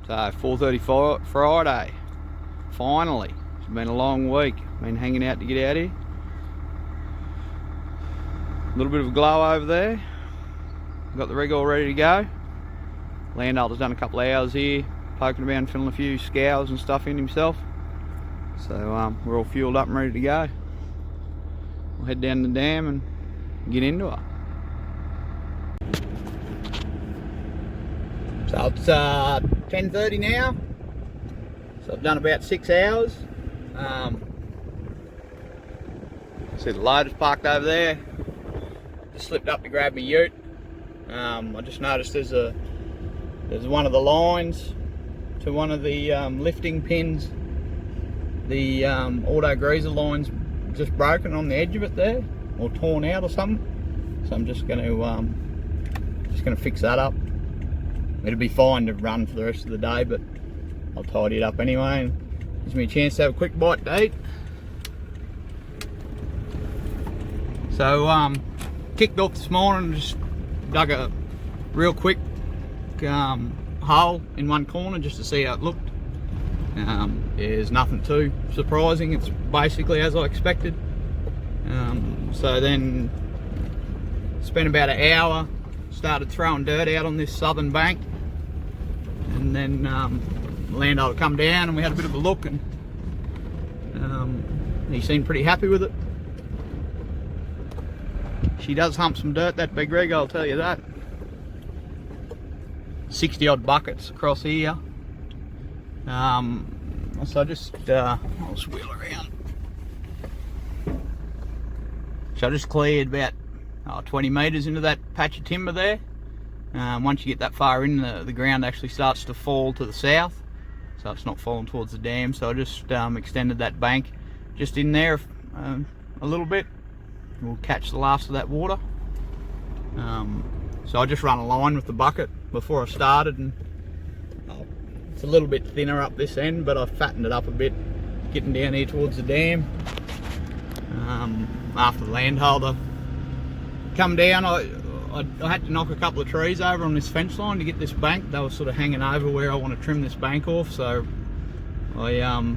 So 4:30 Friday, finally. It's been a long week, been hanging out to get out here. A little bit of a glow over there. Got the rig all ready to go. Landholder's done a couple of hours here, poking about and filling a few scours and stuff in himself. So we're all fueled up and ready to go. We'll head down the dam and get into it. So it's 10:30 now. So I've done about 6 hours. See the loader's parked over there. Just slipped up to grab my ute. I just noticed there's one of the lines to one of the lifting pins. The auto greaser line's just broken on the edge of it there, or torn out or something. So I'm just going to fix that up. It'll be fine to run for the rest of the day, but I'll tidy it up anyway. And gives me a chance to have a quick bite to eat. So kicked off this morning and just dug a real quick hole in one corner just to see how it looked. There's nothing too surprising. It's basically as I expected. So then spent about an hour, started throwing dirt out on this southern bank, and then landholder come down and we had a bit of a look, and he seemed pretty happy with it. She does hump some dirt, that big rig, I'll tell you that. 60 odd buckets across here. So just I'll just wheel around. So I just cleared about 20 metres into that patch of timber there. Once you get that far in, the ground actually starts to fall to the south, so it's not falling towards the dam. So I just extended that bank just in there a little bit. We'll catch the last of that water. So I just run a line with the bucket before I started, and it's a little bit thinner up this end, but I fattened it up a bit getting down here towards the dam. After the landholder come down, I had to knock a couple of trees over on this fence line to get this bank. They were sort of hanging over where I want to trim this bank off, so I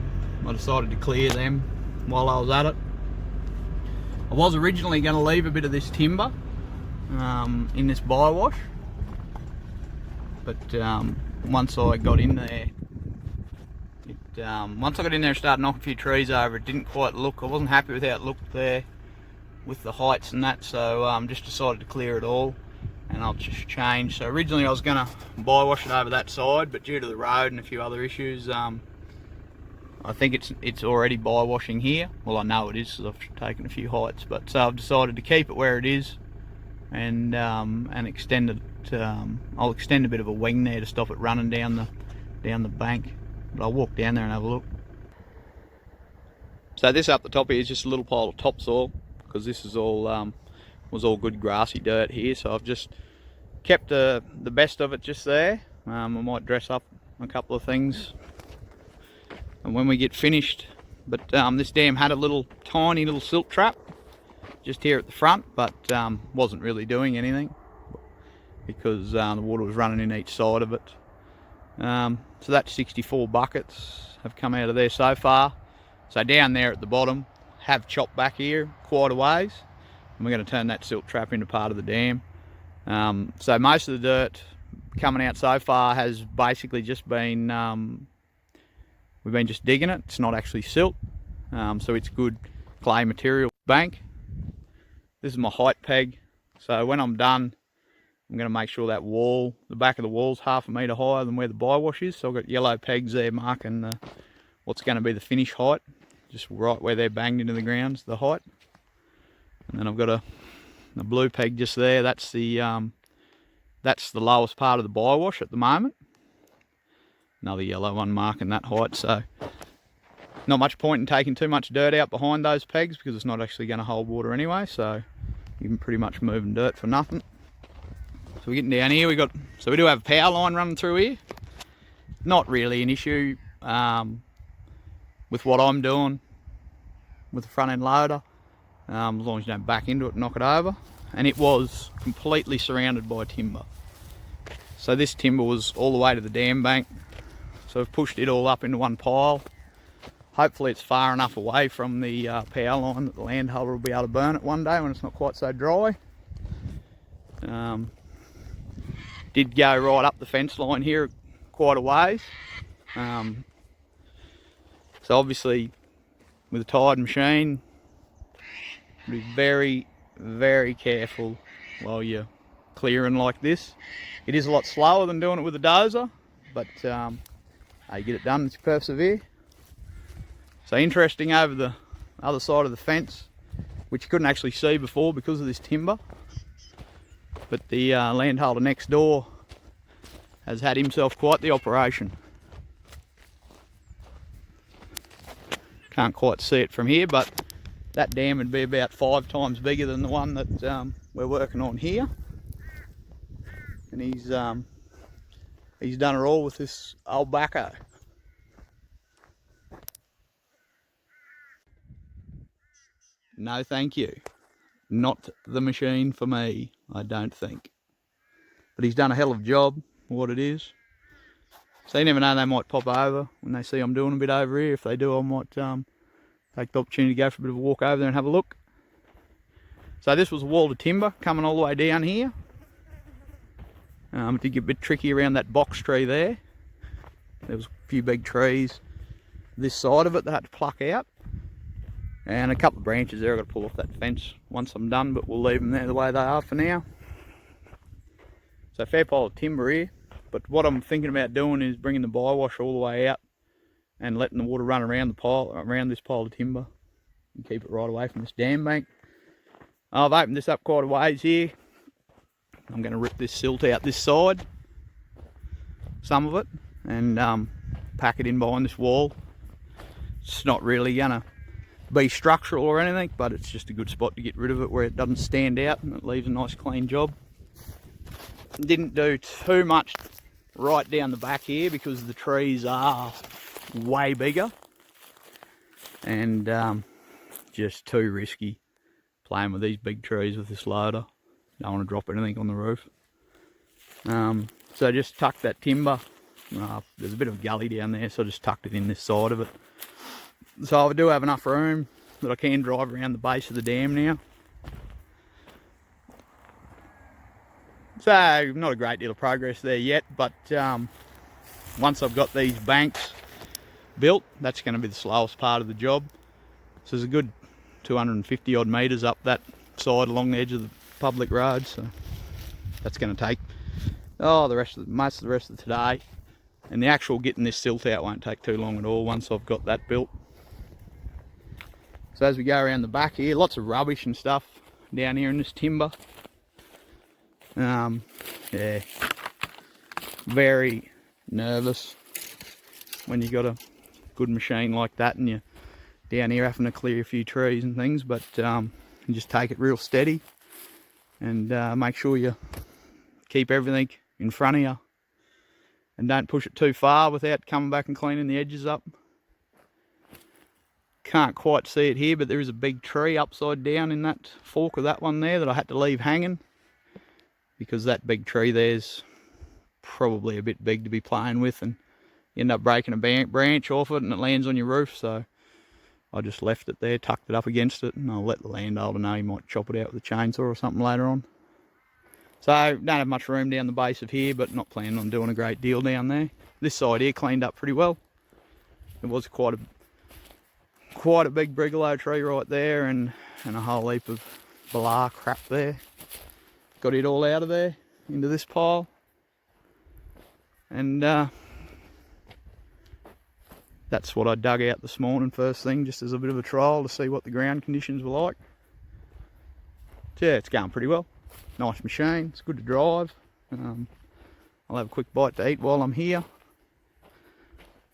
decided to clear them while I was at it. I was originally going to leave a bit of this timber in this bywash, but once I got in there, and started knocking a few trees over, it didn't quite look, I wasn't happy with how it looked there with the heights and that, so just decided to clear it all, and I'll just change. So originally I was going to bywash it over that side, but due to the road and a few other issues, I think it's already bywashing here. Well, I know it is because I've taken a few heights, but so I've decided to keep it where it is, and extend it. I'll extend a bit of a wing there to stop it running down the bank. But I'll walk down there and have a look. So this up the top here is just a little pile of topsoil, because this is all was all good grassy dirt here. So I've just kept the best of it just there. I might dress up a couple of things and when we get finished. But this dam had a tiny little silt trap just here at the front, but wasn't really doing anything because the water was running in each side of it. So that's 64 buckets have come out of there so far. So down there at the bottom have chopped back here quite a ways, and we're going to turn that silt trap into part of the dam. So most of the dirt coming out so far has basically just been we've been just digging it. It's not actually silt, so it's good clay material bank. This is my height peg, so when I'm done, I'm going to make sure that wall, the back of the wall's half a metre higher than where the bywash is. So I've got yellow pegs there marking what's going to be the finish height, just right where they're banged into the ground, the height. And then I've got a blue peg just there. That's the lowest part of the bywash at the moment. Another yellow one marking that height. So not much point in taking too much dirt out behind those pegs, because it's not actually going to hold water anyway. So you can pretty much moving dirt for nothing. So we're getting down here. We do have a power line running through here. Not really an issue with what I'm doing with the front end loader, as long as you don't back into it and knock it over. And it was completely surrounded by timber. So this timber was all the way to the dam bank. So I've pushed it all up into one pile. Hopefully it's far enough away from the power line that the landholder will be able to burn it one day when it's not quite so dry. Did go right up the fence line here quite a ways. So obviously with a tired machine, be very, very careful while you're clearing like this. It is a lot slower than doing it with a dozer, but you get it done if you persevere. So interesting over the other side of the fence, which you couldn't actually see before because of this timber. But the landholder next door has had himself quite the operation. Can't quite see it from here, but that dam would be about 5 times bigger than the one that we're working on here. And he's done it all with this old backhoe. No thank you. Not the machine for me, I don't think. But he's done a hell of a job, what it is. So you never know, they might pop over when they see I'm doing a bit over here. If they do, I might take the opportunity to go for a bit of a walk over there and have a look. So this was a wall of timber coming all the way down here. It did get a bit tricky around that box tree there. There was a few big trees this side of it that I had to pluck out. And a couple of branches there I've got to pull off that fence once I'm done, but we'll leave them there the way they are for now. So fair pile of timber here, but what I'm thinking about doing is bringing the bywash all the way out and letting the water run around the pile, around this pile of timber, and keep it right away from this dam bank. I've opened this up quite a ways here. I'm going to rip this silt out this side, some of it, and pack it in behind this wall. It's not really going to be structural or anything, but it's just a good spot to get rid of it where it doesn't stand out and it leaves a nice clean job. Didn't do too much right down the back here because the trees are way bigger and just too risky playing with these big trees with this loader. Don't want to drop anything on the roof. So just tucked that timber. There's a bit of a gully down there, so I just tucked it in this side of it. So I do have enough room that I can drive around the base of the dam now. So not a great deal of progress there yet, but once I've got these banks built, that's going to be the slowest part of the job. So there's a good 250 odd metres up that side along the edge of the public road, so that's going to take most of the rest of today. And the actual getting this silt out won't take too long at all once I've got that built. So as we go around the back here, lots of rubbish and stuff down here in this timber. Yeah, very nervous when you got a good machine like that and you're down here having to clear a few trees and things, but you just take it real steady and make sure you keep everything in front of you and don't push it too far without coming back and cleaning the edges up. Can't quite see it here, but there is a big tree upside down in that fork of that one there that I had to leave hanging because that big tree there's probably a bit big to be playing with, and you end up breaking a branch off it and it lands on your roof. So I just left it there, tucked it up against it, and I'll let the landholder know he might chop it out with a chainsaw or something later on. So don't have much room down the base of here, but not planning on doing a great deal down there. This side here cleaned up pretty well. It was quite a big brigalow tree right there, and a whole heap of blah crap there. Got it all out of there into this pile, and that's what I dug out this morning first thing, just as a bit of a trial to see what the ground conditions were like. So yeah, it's going pretty well. Nice machine, it's good to drive. I'll have a quick bite to eat while I'm here,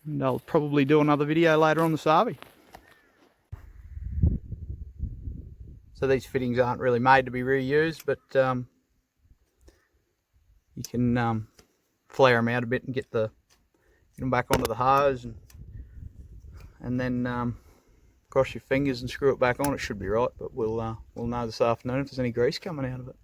and I'll probably do another video later on this RV. So these fittings aren't really made to be reused, but you can flare them out a bit and get them back onto the hose, and then cross your fingers and screw it back on. It should be right, but we'll know this afternoon if there's any grease coming out of it.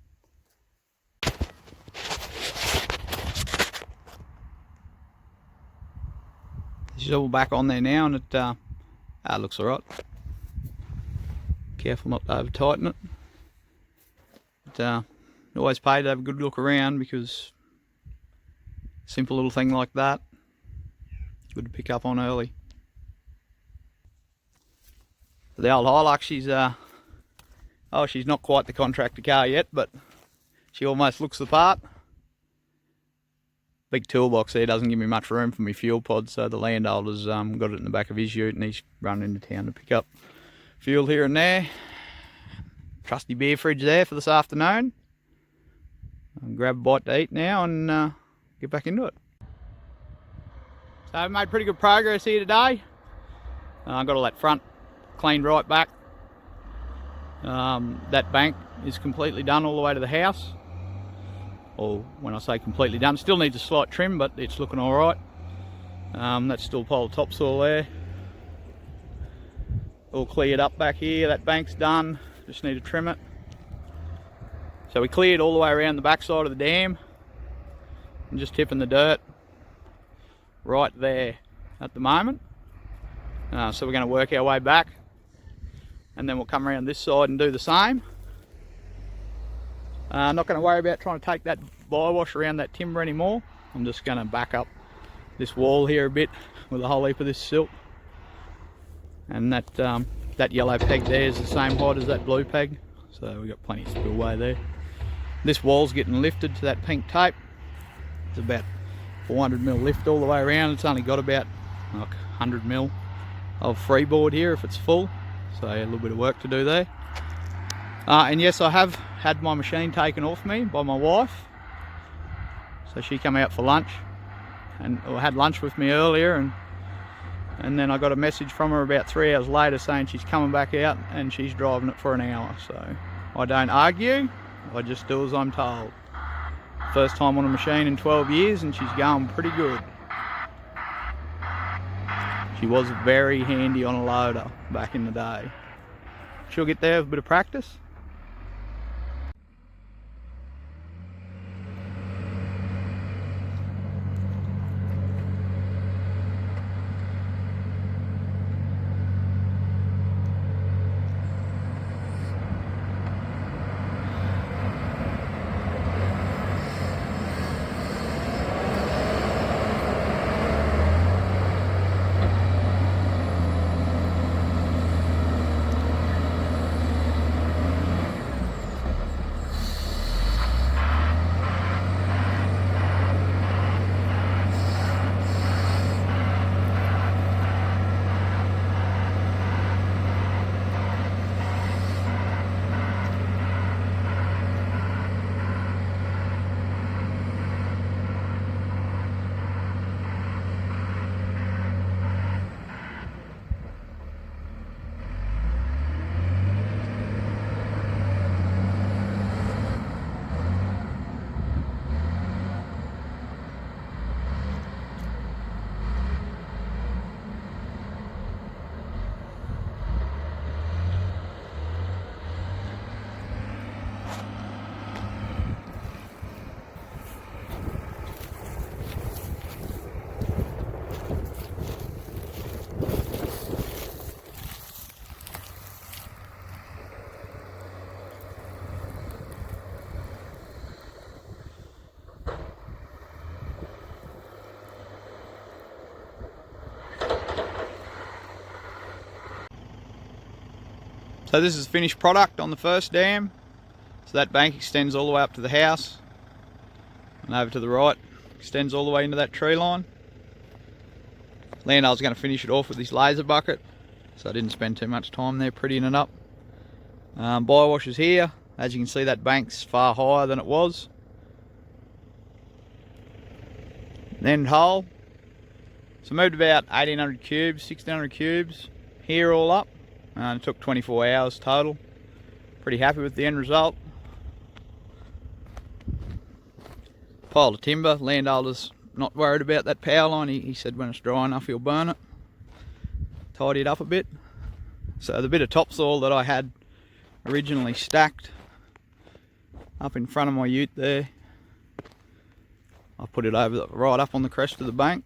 She's all back on there now, and it looks alright. Careful not to over tighten it. But always pay to have a good look around, because simple little thing like that, good to pick up on early. The old Hilux, she's not quite the contractor car yet, but she almost looks the part. Big toolbox there doesn't give me much room for my fuel pod, so the landholder's got it in the back of his ute, and he's running into town to pick up fuel here and there. Trusty beer fridge there for this afternoon. I'll grab a bite to eat now and get back into it. So I've made pretty good progress here today. I've got all that front cleaned right back. That bank is completely done all the way to the house. Or when I say completely done, still needs a slight trim, but it's looking alright. That's still a pile of topsoil there. All cleared up back here, that bank's done, just need to trim it. So we cleared all the way around the back side of the dam. I'm just tipping the dirt right there at the moment. So we're going to work our way back, and then we'll come around this side and do the same. Not going to worry about trying to take that bywash around that timber anymore. I'm just going to back up this wall here a bit with a whole heap of this silt. And that yellow peg there is the same height as that blue peg, so we've got plenty of spillway there. This wall's getting lifted to that pink tape. It's about 400mm lift all the way around. It's only got about like 100mm of freeboard here if it's full, so a little bit of work to do there. And yes, I have had my machine taken off me by my wife. So she came out for lunch, and had lunch with me earlier, and then I got a message from her about 3 hours later saying she's coming back out and she's driving it for an hour. So I don't argue, I just do as I'm told. First time on a machine in 12 years, and she's going pretty good. She was very handy on a loader back in the day. She'll get there with a bit of practice. So this is finished product on the first dam. So that bank extends all the way up to the house, and over to the right extends all the way into that tree line. Landholder's going to finish it off with this laser bucket, so I didn't spend too much time there prettying it up. Bywash is here. As you can see, that bank's far higher than it was. End hole. So moved about 1800 cubes, 1600 cubes here all up. It took 24 hours total. Pretty happy with the end result. Pile of timber. Landholder's not worried about that power line. He said when it's dry enough he'll burn it. Tidy it up a bit. So the bit of topsoil that I had originally stacked up in front of my ute there, I put it over right up on the crest of the bank.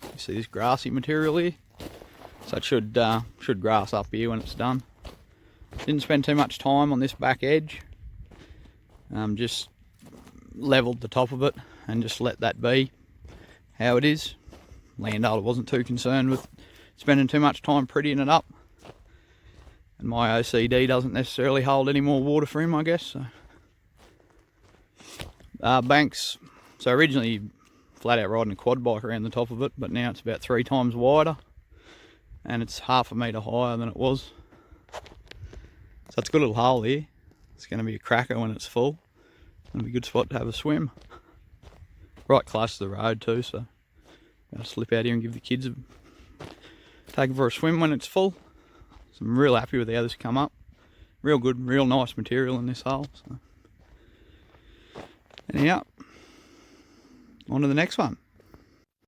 You see this grassy material here? So it should grass up here when it's done. Didn't spend too much time on this back edge. Just levelled the top of it and just let that be how it is. Landowner wasn't too concerned with spending too much time prettying it up. And my OCD doesn't necessarily hold any more water for him, I guess. So. Banks, so originally flat out riding a quad bike around the top of it, but now it's about 3 times wider and it's half a metre higher than it was. So it's a good little hole here. It's going to be a cracker when it's full. It'll be a good spot to have a swim. Right close to the road too, so I'll slip out here and give the kids take it for a swim when it's full. So I'm real happy with how this come up. Real good, real nice material in this hole. So. Anyhow, on to the next one.